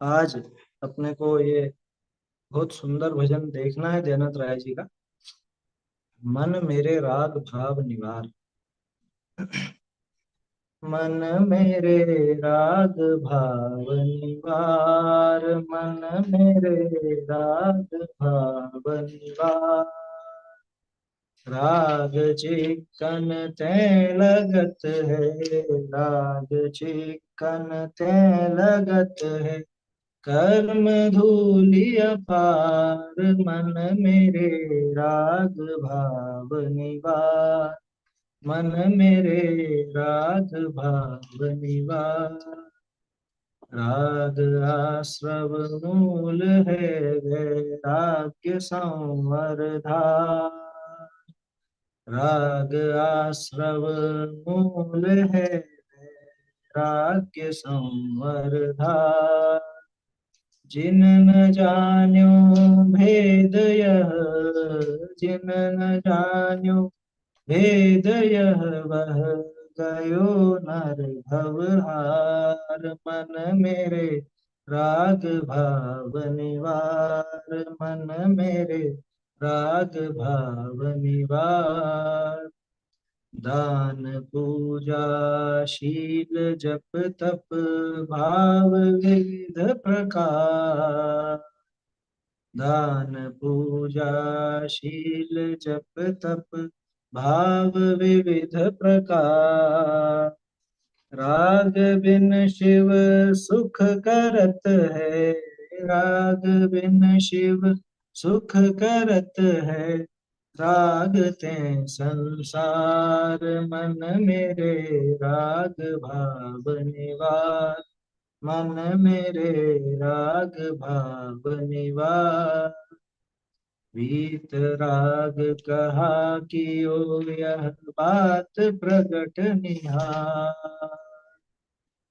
आज अपने को ये बहुत सुंदर भजन देखना है जयनाथ राय जी का। मन मेरे राग भाव निवार। मन मेरे राग भाव निवार। मन मेरे राग भाव निवार। राग चिक्कन ते लगत है। राग चिक्कन ते लगत है। कर्म धूलि अपार। मन मेरे राग भाव निवार। मन मेरे राग भाव निवार। राग आश्रव मूल है वैराग्य संवर्धान। राग आश्रव मूल है वैराग्य संवर्धान। जिन न जान्यो भेद यह। जिन न जान्यो भेद यह वह गयो नर भवहार। मन मेरे राग भाव निवार। मन मेरे राग भाव निवार। दान पूजा शील जप तप भाव विविध प्रकार। दान पूजा शील जप तप भाव विविध प्रकार। राग बिन शिव सुख करत है। राग बिन शिव सुख करत है। राग ते संसार। मन मेरे राग भाव निवार। मन मेरे राग भाव निवार। वीतराग कहा कियो यह बात प्रगट निहार।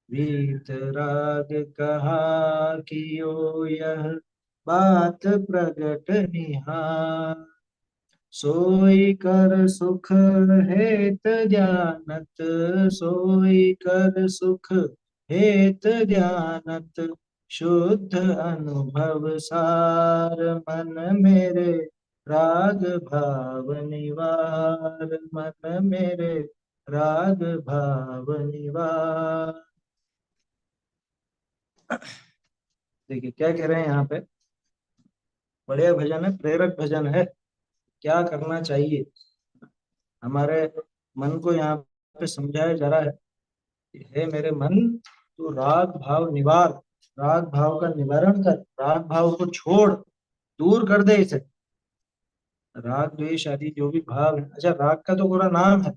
वीतराग कहा कियो यह बात प्रगट निहार। सोई कर सुख हेत जानत। सोई कर सुख हेत जानत। शुद्ध अनुभव सार। मन मेरे राग भाव निवार। मन मेरे राग भाव निवार। देखिए क्या कह रहे हैं यहाँ पे। बढ़िया भजन है, प्रेरक भजन है। क्या करना चाहिए हमारे मन को यहाँ पे समझाया जा रहा है कि हे मेरे मन, तू राग भाव निवार। राग भाव का निवारण कर। राग भाव को छोड़, दूर कर दे इसे। राग द्वेष आदि जो भी भाव है, अच्छा राग का तो पूरा नाम है।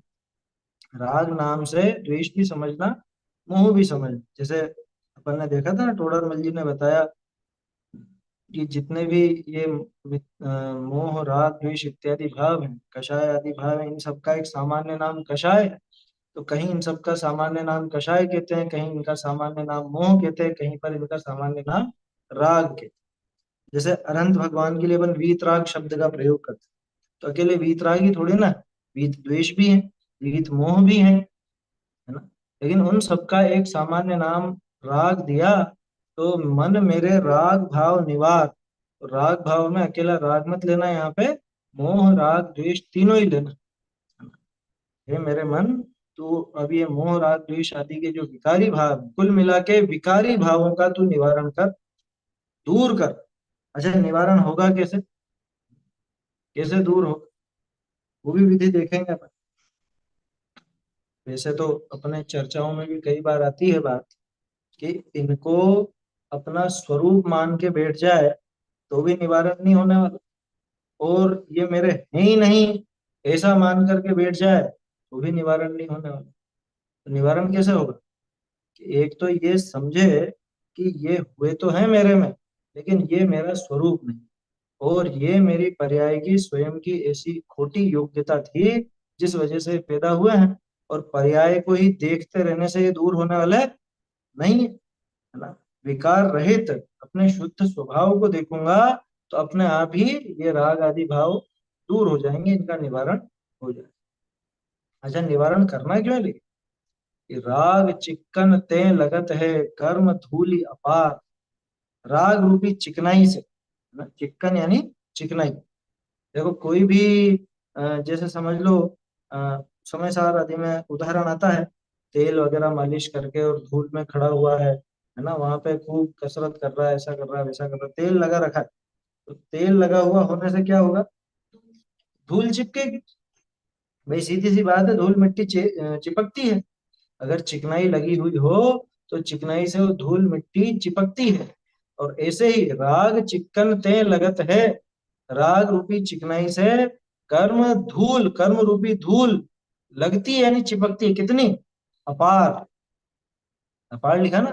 राग नाम से द्वेष भी समझना, मोह भी समझना। जैसे अपन ने देखा था ना, टोडरमल जी ने बताया कि जितने भी ये मोह राग द्वेष इत्यादि भाव हैं, कषाय आदि भाव हैं, इन सबका एक सामान्य नाम कषाय है। तो कहीं इन सबका सामान्य नाम कषाय कहते हैं, कहीं इनका सामान्य नाम मोह कहते हैं, कहीं पर इनका सामान्य नाम राग कहते हैं। जैसे अनंत भगवान के लिए अपन वीतराग शब्द का प्रयोग करते हैं, तो अकेले वीतराग ही थोड़ी ना, वीत द्वेष भी है, वीत मोह भी है ना। लेकिन उन सबका एक सामान्य नाम राग दिया। तो मन मेरे राग भाव निवार। तो राग भाव में अकेला राग मत लेना यहाँ पे, मोह राग द्वेष तीनों ही लेना। हे मेरे मन, तू अब ये मोह राग द्वेष आदि के जो विकारी भाव, कुल मिला के विकारी भावों का तू निवारण कर, दूर कर। अच्छा निवारण होगा कैसे, कैसे दूर हो, वो भी विधि देखेंगे अपन। वैसे तो अपने चर्चाओं में भी कई बार आती है बात कि इनको अपना स्वरूप मान के बैठ जाए तो भी निवारण नहीं होने वाला। और ये मेरे हैं ही नहीं ऐसा मान करके बैठ जाए तो भी निवारण नहीं होने वाला। तो निवारण कैसे होगा कि एक तो ये समझे कि ये हुए तो है मेरे में, लेकिन ये मेरा स्वरूप नहीं। और ये मेरी पर्याय की स्वयं की ऐसी खोटी योग्यता थी जिस वजह से पैदा हुए हैं। और पर्याय को ही देखते रहने से ये दूर होने वाला है नहीं है ना। विकार रहित अपने शुद्ध स्वभाव को देखूंगा तो अपने आप ही ये राग आदि भाव दूर हो जाएंगे, इनका निवारण हो जाएगा। अच्छा निवारण करना क्यों है लेकिन, कि राग चिक्कन ते लगत है कर्म धूलि अपार। राग रूपी चिकनाई से, है ना, चिक्कन यानी चिकनाई। देखो कोई भी जैसे समझ लो, समय सार आदि में उदाहरण आता है, तेल वगैरह मालिश करके और धूल में खड़ा हुआ है ना, वहां पे खूब कसरत कर रहा है, ऐसा कर रहा है वैसा कर रहा है, तेल लगा रखा है। तो तेल लगा हुआ होने से क्या होगा, धूल चिपकेगी। भाई सीधी सी बात है, धूल मिट्टी चिपकती है। अगर चिकनाई लगी हुई हो तो चिकनाई से वो धूल मिट्टी चिपकती है। और ऐसे ही राग चिक्कन ते लगत है, राग रूपी चिकनाई से कर्म रूपी धूल लगती है, यानी चिपकती है कितनी, अपार। अपार लिखा ना,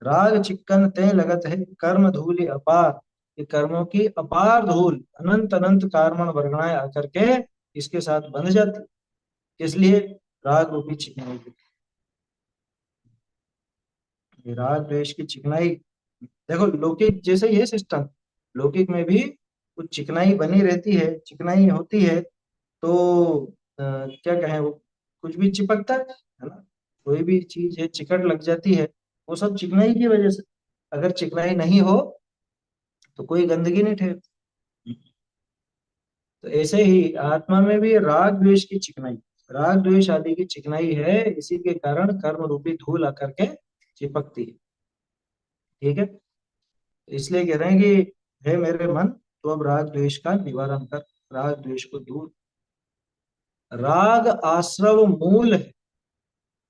राग चिक्कन ते लगत है कर्म धूलि अपार। ये कर्मों की अपार धूल अनंत अनंत कार्मण वर्गणाएं आकर के इसके साथ बंध जाती। किस लिए, राग रूपी चिकनाई के। ये राग द्वेष की चिकनाई, देखो लौकिक जैसे ये सिस्टम, लौकिक में भी कुछ चिकनाई बनी रहती है, चिकनाई होती है। तो क्या कहें, वो कुछ भी चिपकता है ना, कोई भी चीज है चिकट लग जाती है, वो सब चिकनाई की वजह से। अगर चिकनाई नहीं हो तो कोई गंदगी नहीं ठहरती। तो ऐसे ही आत्मा में भी राग द्वेष की चिकनाई, राग द्वेष आदि की चिकनाई है, इसी के कारण कर्म रूपी धूल आकर के चिपकती है। ठीक है, इसलिए कह रहे हैं कि हे मेरे मन, तो अब राग द्वेष का निवारण कर, राग द्वेष को दूर। राग आश्रव मूल है,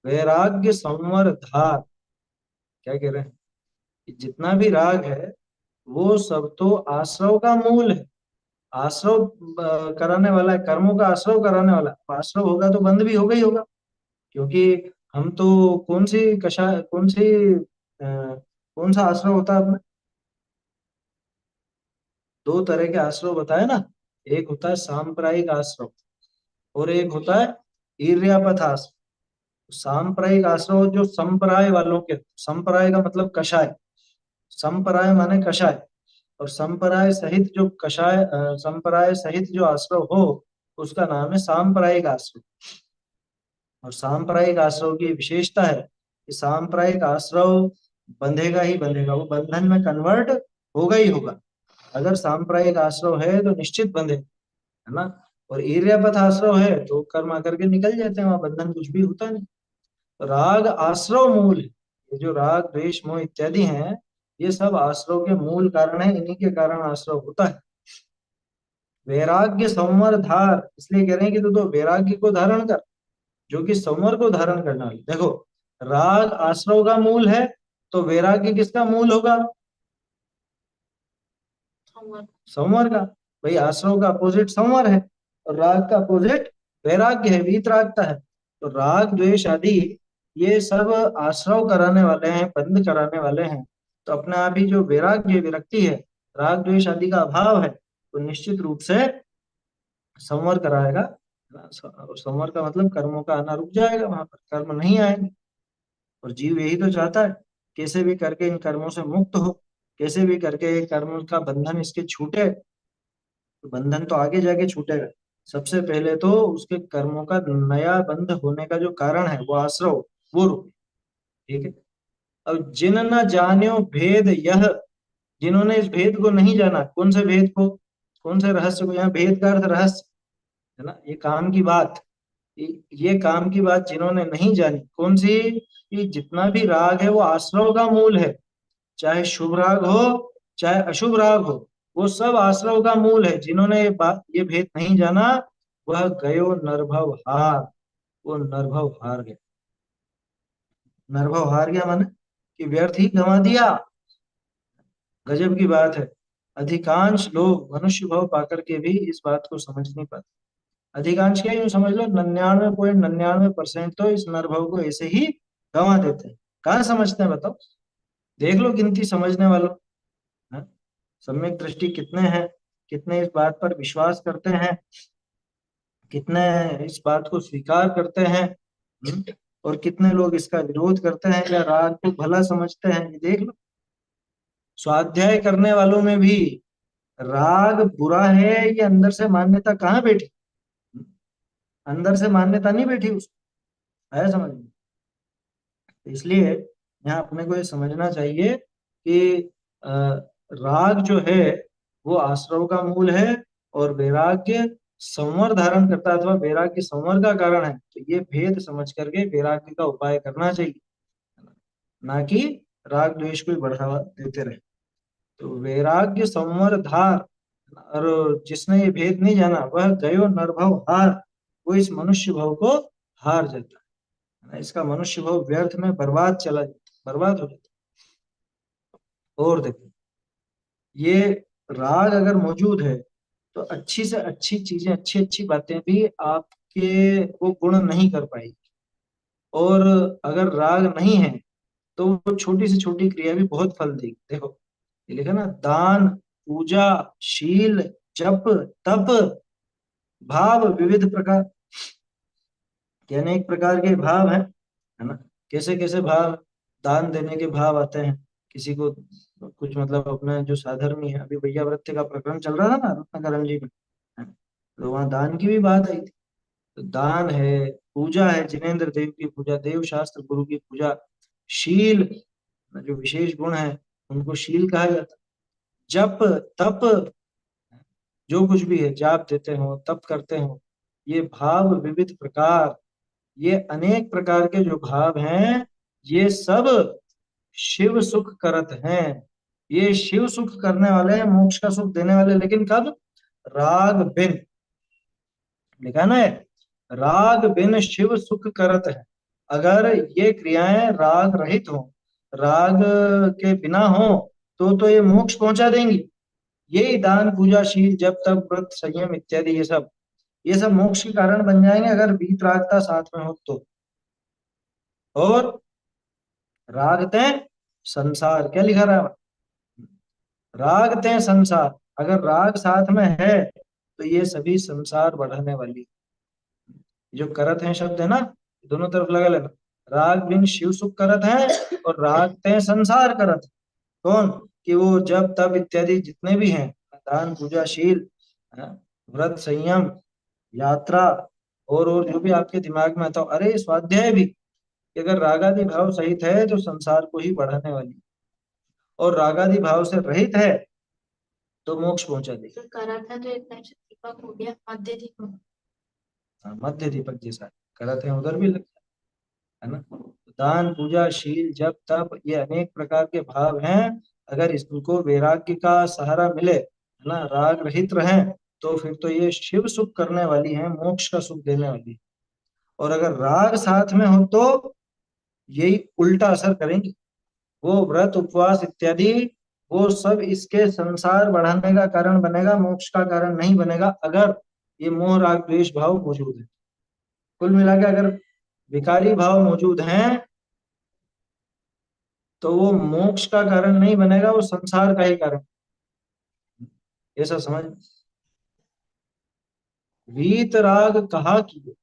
वैराग्य संवर धार। क्या कह रहे हैं कि जितना भी राग है वो सब तो आश्रव का मूल है। आश्रव कराने वाला है, कर्मों का आश्रव कराने वाला है। आश्रव होगा तो बंध भी होगा ही होगा। क्योंकि हम तो कौन सी कौन सा आश्रव होता है अपना, दो तरह के आश्रव बताए ना। एक होता है सांप्रदायिक आश्रव और एक होता है इर्यापथ आश्रव। सांप्रदायिक आश्रव जो संप्रदाय वालों के, संप्रदाय का मतलब कषाय, संप्रदाय माने कषाय, और संप्रदाय सहित जो संप्रदाय सहित जो आश्रव हो उसका नाम है सांप्रदायिक आश्रव। और सांप्रदायिक आश्रव की विशेषता है कि सांप्रदायिक आश्रव बंधेगा ही बंधेगा, वो बंधन में कन्वर्ट होगा ही होगा। अगर सांप्रदायिक आश्रव है तो निश्चित बंधे, है ना। और इर्यापथ आश्रव है तो कर्म आकर के निकल जाते हैं, वहां बंधन कुछ भी होता नहीं। तो राग आश्रव मूल है। ये जो राग द्वेष मोह इत्यादि हैं, ये सब आश्रव के मूल कारण है, इन्हीं के कारण आश्रव होता है। वैराग्य संवर धार, इसलिए कह रहे हैं कि तू तो वैराग्य को धारण कर, जो कि संवर को धारण करना है। देखो राग आश्रव का मूल है, तो वैराग्य किसका मूल होगा, संवर का। भाई आश्रव का अपोजिट संवर है, और राग का अपोजिट वैराग्य है, वीतरागता है। तो राग द्वेष आदि ये सब आश्रव कराने वाले हैं, बंद कराने वाले हैं। तो अपने आप ही जो वैराग्य विरक्ति है, राग द्वेष आदि का अभाव है, तो निश्चित रूप से संवर कराएगा। और संवर का मतलब कर्मों का आना रुक जाएगा, वहां पर कर्म नहीं आएंगे। और जीव यही तो चाहता है, कैसे भी करके इन कर्मों से मुक्त हो, कैसे भी करके कर्म का बंधन इसके छूटे। तो बंधन तो आगे जाके छूटेगा, सबसे पहले तो उसके कर्मों का नया बंध होने का जो कारण है वो आश्रव, वो रुके। ठीक है। अब जिन न जान्यो भेद यह, जिन्होंने इस भेद को नहीं जाना, कौन से भेद को, कौन से रहस्य को, यहाँ भेद का अर्थ रहस्य है ना, ये काम की बात, ये काम की बात जिन्होंने नहीं जानी, कौन सी, कि जितना भी राग है वो आश्रव का मूल है। चाहे शुभ राग हो चाहे अशुभ राग हो, वो सब आश्रव का मूल है। जिन्होंने ये भेद नहीं जाना, वह गयो नरभव हार, वो नरभव हार गया। नरभव हार गया माने कि व्यर्थ ही गंवा दिया। गजब की बात है, अधिकांश लोग मनुष्य भाव पाकर के भी इस बात को समझ नहीं पाते। अधिकांश क्या, यूं समझ लो 99.99% तो इस नरभव को ऐसे ही गंवा देते हैं। कहाँ समझते हैं बताओ, देख लो गिनती समझने वालों, हाँ? सम्यक दृष्टि कितने हैं, कितने इस बात पर विश्वास करते हैं, कितने इस बात को स्वीकार करते हैं, हम्म? और कितने लोग इसका विरोध करते हैं या राग को भला समझते हैं, ये देख लो। स्वाध्याय करने वालों में भी राग बुरा है, ये अंदर से मान्यता कहाँ बैठी, अंदर से मान्यता नहीं बैठी उसको, है समझ में। इसलिए यहाँ अपने को ये समझना चाहिए कि राग जो है वो आश्रव का मूल है, और वैराग्य संवर धारण करता है अथवा वैराग्य संवर का कारण है। तो ये भेद समझ करके वैराग्य का उपाय करना चाहिए, ना कि राग द्वेष को ही बढ़ावा देते रहे। तो वैराग्य संवर धार, और जिसने ये भेद नहीं जाना वह गयो नरभव हार, वो इस मनुष्य भव को हार जाता है। इसका मनुष्य भव व्यर्थ में बर्बाद चला जाता, बर्बाद हो जाता। और देखो, ये राग अगर मौजूद है तो अच्छी से अच्छी चीजें, अच्छी अच्छी बातें भी आपके वो गुण नहीं कर पाएगी। और अगर राग नहीं है तो वो छोटी से छोटी क्रिया भी बहुत फल देगी। देखो ये लिखा ना, दान, पूजा, शील, जप, तप, भाव विविध प्रकार, के अनेक प्रकार के भाव हैं, है ना। कैसे कैसे भाव, दान देने के भाव आते हैं किसी को, कुछ मतलब अपना जो साधर्मी है, अभी भैया वृत्ति का प्रकरण चल रहा था ना रत्नाकरण जी में, है ना? तो वहाँ दान की भी बात आई थी। तो दान है, पूजा है, जिनेन्द्र देव की पूजा, देव शास्त्र गुरु की पूजा, शील, जो विशेष गुण है उनको शील कहा जाता है, जप, तप, जो कुछ भी है, जाप देते हो, तप करते हो, ये भाव विविध प्रकार, ये अनेक प्रकार के जो भाव हैं, ये सब शिव सुख करत हैं। ये शिव सुख करने वाले हैं, मोक्ष का सुख देने वाले, लेकिन कब? राग बिन, लिखा ना है, राग बिन शिव सुख करत है। अगर ये क्रियाएं राग रहित हो, राग के बिना हो, तो ये मोक्ष पहुंचा देंगी। यही दान, पूजा, शील, जप, तप, व्रत, संयम इत्यादि, ये सब मोक्ष के कारण बन जाएंगे अगर वीतरागता साथ में हो तो। और रागते संसार, क्या लिखा रहा है? रागते संसार, अगर राग साथ में है तो ये सभी संसार बढ़ाने वाली, जो करत है शब्द है ना, दोनों तरफ लगा लेना। राग बिन शिव सुख करत है, और राग ते संसार करत है। कौन? कि वो जप तप इत्यादि जितने भी हैं, दान, पूजा, शील, हाँ, व्रत, संयम, यात्रा, और जो भी आपके दिमाग में आता हो, अरे स्वाध्याय भी, कि अगर रागादि भाव सहित है तो संसार को ही बढ़ाने वाली, और रागादि भाव से रहित है तो मोक्ष पहुंचा देगी। तो करा था तो एक टाइप से दीपक हो गया, मध्य दीपक। हाँ, मध्य दीपक जैसा करते हैं, उधर भी लगता है ना। दान, पूजा, शील, जप, तप, ये अनेक प्रकार के भाव हैं। अगर इसको वैराग्य का सहारा मिले, है ना, राग रहित रहे, तो फिर तो ये शिव सुख करने वाली है, मोक्ष का सुख देने वाली। और अगर राग साथ में हो तो यही उल्टा असर करेंगे। वो व्रत, उपवास इत्यादि, वो सब इसके संसार बढ़ाने का कारण बनेगा, मोक्ष का कारण नहीं बनेगा, अगर ये मोह राग द्वेष भाव मौजूद है। कुल मिला के अगर विकारी भाव मौजूद हैं तो वो मोक्ष का कारण नहीं बनेगा, वो संसार का ही कारण, ऐसा समझ। वीत राग कहा कियो,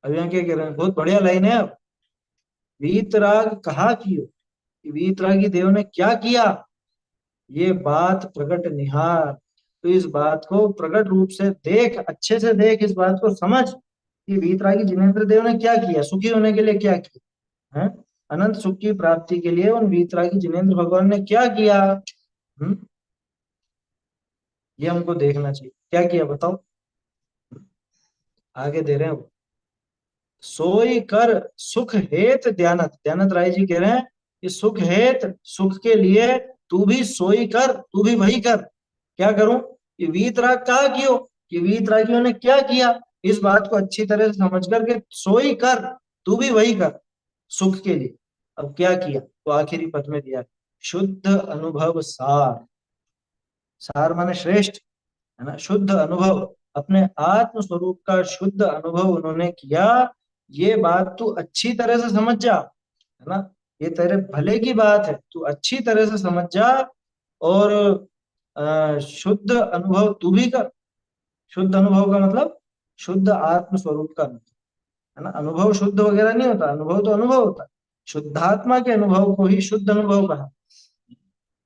अब यहाँ क्या कह रहे हैं, बहुत बढ़िया लाइन है। अब वीत राग कहा कियो, कि वीत रागी देव ने क्या किया, ये बात प्रकट निहार। तो इस बात को प्रकट रूप से देख, अच्छे से देख, इस बात को समझ कि वीतरागी जिनेन्द्र देव ने क्या किया, सुखी होने के लिए क्या किया है, अनंत सुख की प्राप्ति के लिए उन वीतरागी जिनेन्द्र भगवान ने क्या किया। ये हमको देखना चाहिए, क्या किया बताओ। आगे दे रहे हैं वो, सोई कर सुख हेत ध्यानत, ध्यानत राय जी कह रहे हैं कि सुख हेत, सुख के लिए तू भी सोई कर, तू भी वही कर। क्या करूं? कि वीतराग कहा क्यों, कि वीतरागियों ने क्या किया, इस बात को अच्छी तरह से समझ करके सोई कर, तू भी वही कर सुख के लिए। अब क्या किया, तो आखिरी पद में दिया, शुद्ध अनुभव सार, सार माने श्रेष्ठ, है ना, शुद्ध अनुभव, अपने आत्म स्वरूप का शुद्ध अनुभव उन्होंने किया। ये बात तू अच्छी तरह से समझ जा, है ना, ये तेरे भले की बात है, तू अच्छी तरह से समझ जा। और शुद्ध अनुभव तू भी कर। शुद्ध अनुभव का मतलब शुद्ध आत्म स्वरूप का अनुभव, है ना। अनुभव शुद्ध वगैरह नहीं होता, अनुभव तो अनुभव होता है। शुद्धात्मा के अनुभव को ही शुद्ध अनुभव कहा।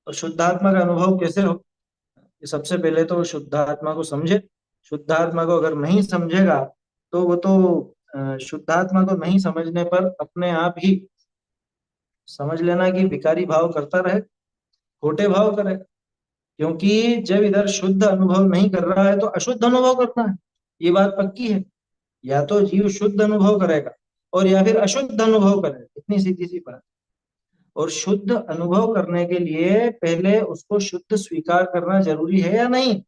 और शुद्धात्मा का अनुभव कैसे हो, कि सबसे पहले तो शुद्धात्मा को समझे। शुद्धात्मा को अगर नहीं समझेगा तो वो तो शुद्धात्मा को नहीं समझने पर अपने आप ही समझ लेना कि विकारी भाव करता रहे, खोटे भाव करे। क्योंकि जब इधर शुद्ध अनुभव नहीं कर रहा है तो अशुद्ध अनुभव करना है, ये बात पक्की है। या तो जीव शुद्ध अनुभव करेगा और या फिर अशुद्ध अनुभव करेगा, इतनी सीधी सी बात। और शुद्ध अनुभव करने के लिए पहले उसको शुद्ध स्वीकार करना जरूरी है या नहीं?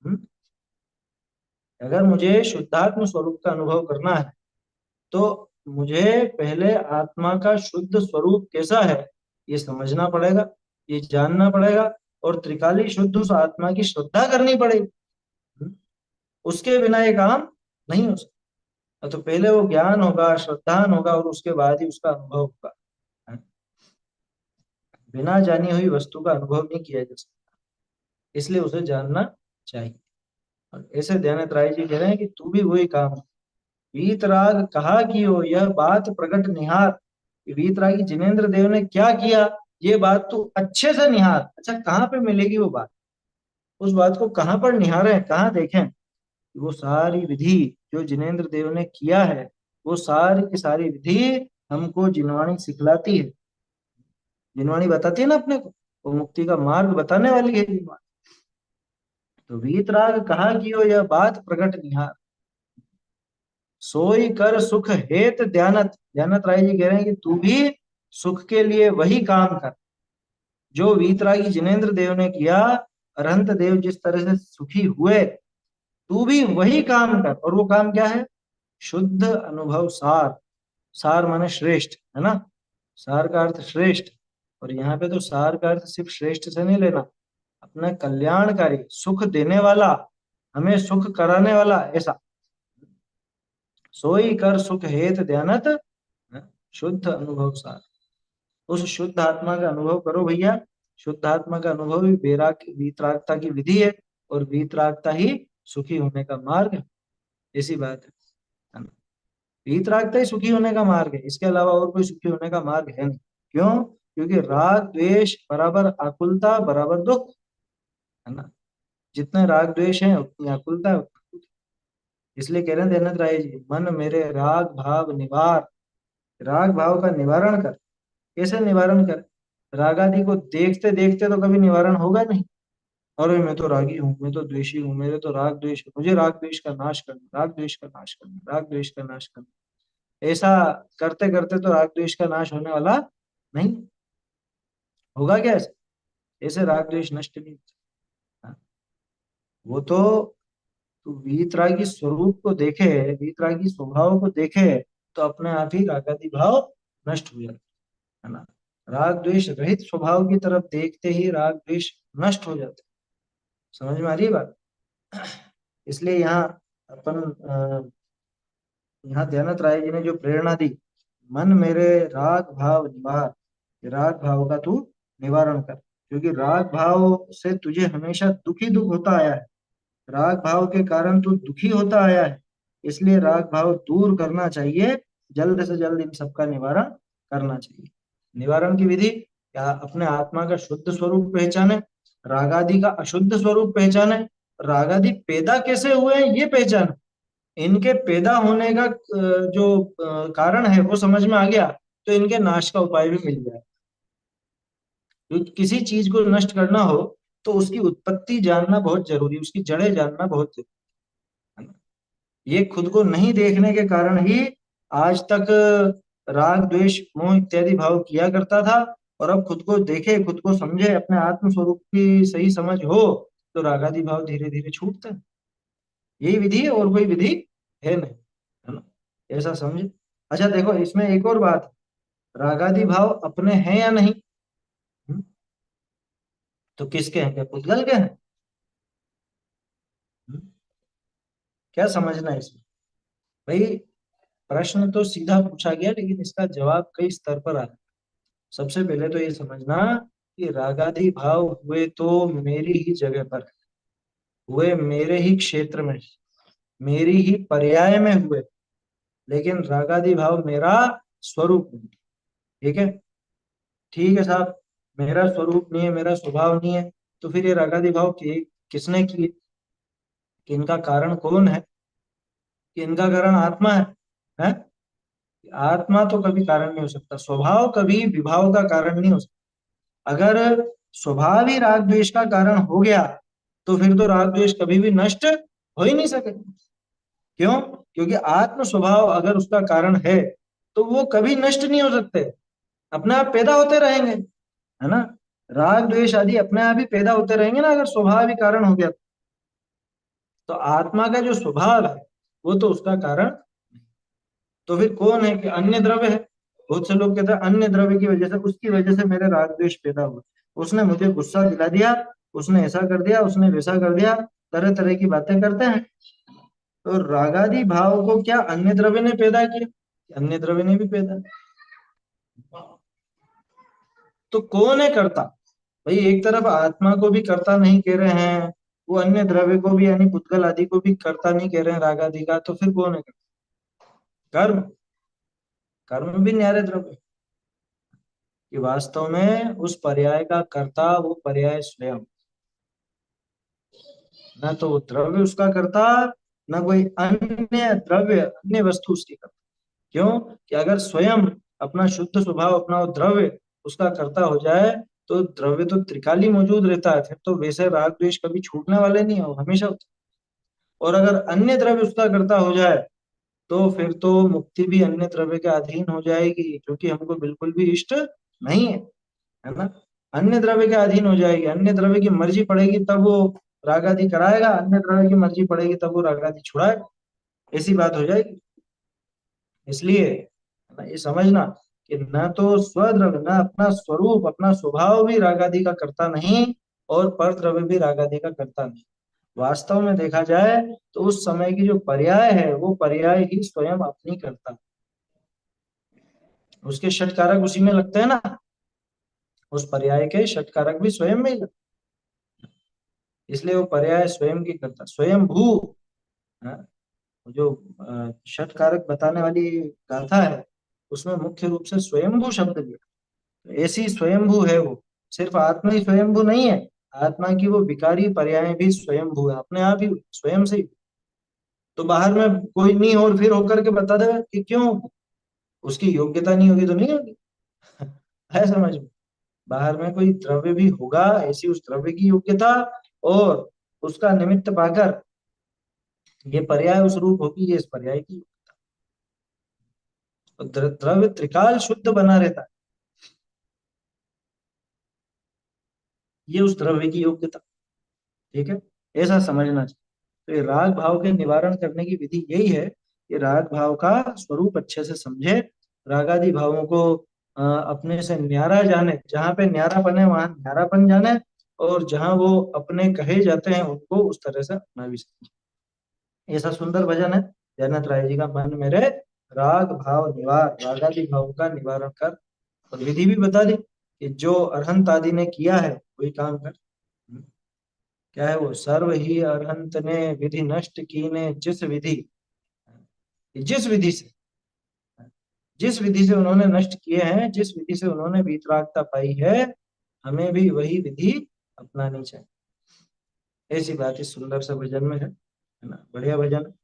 हम्म? अगर मुझे शुद्धात्म स्वरूप का अनुभव करना है तो मुझे पहले आत्मा का शुद्ध स्वरूप कैसा है ये समझना पड़ेगा, ये जानना पड़ेगा, और त्रिकाली शुद्ध उस आत्मा की श्रद्धा करनी पड़ेगी। हम्म? उसके बिना ये काम नहीं हो सकता। तो पहले वो ज्ञान होगा, श्रद्धान होगा, और उसके बाद ही उसका अनुभव होगा। बिना जानी हुई वस्तु का अनुभव नहीं किया जा सकता, इसलिए उसे जानना चाहिए। और ऐसे ध्यान राय जी कह रहे हैं कि तू भी वही काम। वीतराग कहा कि हो यह बात प्रकट निहार। वीतरागी जिनेंद्र देव ने क्या किया, ये बात तू अच्छे से निहार। अच्छा, कहाँ पे मिलेगी वो बात? उस बात को कहाँ पर निहारें, कहाँ देखें? वो सारी विधि जो जिनेंद्र देव ने किया है, वो सारी की सारी विधि हमको जिनवाणी सिखलाती है। जिनवाणी बताती है ना अपने को, वो मुक्ति का मार्ग बताने वाली है जिनवाणी। तो वीतराग कहा कि हो यह बात प्रकट निहार। सोई कर सुख हेत ध्यानत। ध्यानत राय जी कह रहे हैं कि तू भी सुख के लिए वही काम कर जो वीतरागी जिनेंद्र देव ने किया। अरहंत देव जिस तरह से सुखी हुए, तू भी वही काम कर। और वो काम क्या है? शुद्ध अनुभव सार। सार माने श्रेष्ठ, है ना? सार का अर्थ श्रेष्ठ। और यहाँ पे तो सार का अर्थ सिर्फ श्रेष्ठ से नहीं लेना, अपना कल्याणकारी, सुख देने वाला, हमें सुख कराने वाला, ऐसा। सोई कर सुख हेत ध्यानत, शुद्ध अनुभव सार। उस शुद्ध आत्मा का अनुभव करो भैया। शुद्ध आत्मा का अनुभव ही वीतरागता की विधि है, और वीतरागता ही सुखी होने का मार्ग है। ऐसी बात है ना? वीतरागता ही सुखी होने का मार्ग है, इसके अलावा और कोई सुखी होने का मार्ग है नहीं। क्यों? क्योंकि राग द्वेष बराबर आकुलता बराबर दुख, है ना? जितने राग द्वेष है उतनी आकुलता है, उतना दुख। इसलिए कह रहे हैं ध्यान राय जी, मन मेरे राग भाव निवार। राग भाव का निवारण कर। कैसे निवारण कर? राग आदि को देखते देखते तो कभी निवारण होगा नहीं। अरे मैं तो रागी हूँ, मैं तो द्वेषी हूँ, मेरे तो राग द्वेष है, मुझे राग द्वेष का नाश करना, राग द्वेष का नाश करना, राग द्वेष का नाश करना। ऐसा करते करते तो राग द्वेष का नाश होने वाला नहीं। होगा क्या ऐसे? ऐसे राग द्वेष नष्ट नहीं होता। हाँ, वो तो तू वीतरागी स्वरूप को देखे, वीतरागी स्वभाव को देखे, तो अपने आप ही रागादि भाव नष्ट हो जाते, है ना? राग द्वेष रहित स्वभाव की तरफ देखते ही राग द्वेष नष्ट हो जाते। समझ में आ रही है बात? इसलिए यहाँ अपन यहाँ ध्यानत राय जी ने जो प्रेरणा दी, मन मेरे राग भाव निवार, ये राग भाव का तू निवारण कर। क्योंकि राग भाव से तुझे हमेशा दुखी दुख होता आया है, राग भाव के कारण तू दुखी होता आया है। इसलिए राग भाव दूर करना चाहिए, जल्द से जल्द इन सबका निवारण करना चाहिए। निवारण की विधि क्या? अपने आत्मा का शुद्ध स्वरूप पहचाने, रागादि का अशुद्ध स्वरूप पहचाने, रागादि पैदा कैसे हुए हैं ये पहचाने। इनके पैदा होने का जो कारण है वो समझ में आ गया, तो इनके नाश का उपाय भी मिल जाए। क्योंकि किसी चीज को नष्ट करना हो तो उसकी उत्पत्ति जानना बहुत जरूरी, उसकी जड़ें जानना बहुत जरूरी, है ना? ये खुद को नहीं देखने के कारण ही आज तक राग द्वेष मोह इत्यादि भाव किया करता था। और अब खुद को देखे, खुद को समझे, अपने आत्म स्वरूप की सही समझ हो, तो रागादि भाव धीरे धीरे छूटते हैं। यही विधि है, और कोई विधि है नहीं, है ना? ऐसा समझे। अच्छा देखो, इसमें एक और बात, रागादि भाव अपने हैं या नहीं? हम्म? तो किसके हैं? क्या पुद्गल के हैं? हम्म? क्या समझना है इसमें भाई? प्रश्न तो सीधा पूछा गया, लेकिन इसका जवाब कई स्तर पर आता है। सबसे पहले तो ये समझना कि रागादि भाव हुए तो मेरी ही जगह पर हुए, मेरे ही क्षेत्र में, मेरी ही पर्याय में हुए, लेकिन रागादि भाव मेरा स्वरूप नहीं। ठीक है? ठीक है साहब, मेरा स्वरूप नहीं है, मेरा स्वभाव नहीं है, तो फिर ये रागादि भाव किसने किए? कि इनका कारण कौन है? कि इनका कारण आत्मा है? आत्मा तो कभी कारण नहीं हो सकता, स्वभाव कभी विभाव का कारण नहीं हो सकता। अगर स्वभाव ही राग द्वेष का कारण हो गया, तो फिर तो राग द्वेष कभी भी नष्ट हो ही नहीं सके। क्यों? क्योंकि आत्म स्वभाव अगर उसका कारण है तो वो कभी नष्ट नहीं हो सकते, अपने आप पैदा होते रहेंगे, है ना। राग द्वेष आदि अपने आप ही पैदा होते रहेंगे ना, अगर स्वभाव ही कारण हो गया तो आत्मा का जो स्वभाव है वो तो उसका कारण। तो फिर कौन है कि अन्य द्रव्य है। बहुत से लोग कहते हैं अन्य द्रव्य की वजह से, उसकी वजह से मेरे राग द्वेष पैदा हुआ, उसने मुझे गुस्सा दिला दिया, उसने ऐसा कर दिया, उसने वैसा कर दिया, तरह तरह की बातें करते हैं। तो रागादि भाव को क्या अन्य द्रव्य ने पैदा किया? अन्य द्रव्य ने भी पैदा। तो कौन है कर्ता? भाई एक तरफ आत्मा को भी कर्ता नहीं कह रहे हैं, वो अन्य द्रव्य को भी यानी पुद्गल आदि को भी कर्ता नहीं कह रहे हैं राग आदि का, तो फिर कौन है कर्म? कर्म भी न्यारे द्रव्य, कि वास्तव में उस पर्याय का कर्ता वो पर्याय स्वयं, ना तो वो द्रव्य उसका कर्ता, ना कोई अन्य द्रव्य अन्य वस्तु उसकी कर्ता। क्यों? कि अगर स्वयं अपना शुद्ध स्वभाव अपना वो द्रव्य उसका कर्ता हो जाए तो द्रव्य तो त्रिकाली मौजूद रहता है, फिर तो वैसे राग द्वेष कभी छूटने वाले नहीं है, वो हमेशा होता है। और अगर अन्य द्रव्य उसका कर्ता हो जाए तो फिर तो मुक्ति भी अन्य द्रव्य के अधीन हो जाएगी, क्योंकि हमको बिल्कुल भी इष्ट नहीं है ना। अन्य द्रव्य के अधीन हो जाएगी, अन्य द्रव्य की मर्जी पड़ेगी तब वो रागादि कराएगा, अन्य द्रव्य की मर्जी पड़ेगी तब वो रागादि छुड़ाएगा, ऐसी बात हो जाएगी। इसलिए है ना, ये समझना कि न तो स्वद्रव्य न अपना स्वरूप अपना स्वभाव भी रागादि का करता नहीं, और पर द्रव्य भी रागादि का करता नहीं। वास्तव में देखा जाए तो उस समय की जो पर्याय है वो पर्याय ही स्वयं अपनी करता है, उसके षट कारक उसी में लगते हैं ना, उस पर्याय के षट कारक भी स्वयं में ही लगते हैं। इसलिए वो पर्याय स्वयं की करता, स्वयं भू। हाँ, जो षट कारक बताने वाली गाथा है उसमें मुख्य रूप से स्वयंभू शब्द लिया, तो ऐसी स्वयंभू है वो। सिर्फ आत्मा ही स्वयंभू नहीं है, आत्मा की वो विकारी पर्याय भी स्वयंभू है, अपने आप ही स्वयं से ही। तो बाहर में कोई नहीं और फिर होकर के बता देगा कि क्यों, उसकी योग्यता नहीं होगी तो नहीं होगी। है समझ में? बाहर में कोई द्रव्य भी होगा, ऐसी उस द्रव्य की योग्यता और उसका निमित्त पाकर ये पर्याय उस रूप होगी, ये इस पर्याय की। तो द्रव्य त्रिकाल शुद्ध बना रहता है, ये उस द्रव्य की योग्यता। ठीक है, ऐसा समझना चाहिए। तो ये राग भाव के निवारण करने की विधि यही है कि राग भाव का स्वरूप अच्छे से समझे, रागादि भावों को अपने से न्यारा जाने, जहां पे न्यारापन है वहां न्यारापन जाने, और जहां वो अपने कहे जाते हैं उनको उस तरह से अपना भी समझे। ऐसा सुंदर भजन है जगन्नाथ राय जी का, मन मेरे राग भाव निवार, रागादि भाव का निवारण कर। और विधि भी बता दी कि जो अरहंत आदि ने किया है वही काम कर। क्या है वो? सर्व ही अरहंत ने विधि नष्ट की ने जिस विधि, जिस विधि से, जिस विधि से उन्होंने नष्ट किए हैं, जिस विधि से उन्होंने वीतरागता पाई है, हमें भी वही विधि अपनानी चाहिए। ऐसी बात इस सुंदर से भजन में है ना। बढ़िया भजन है।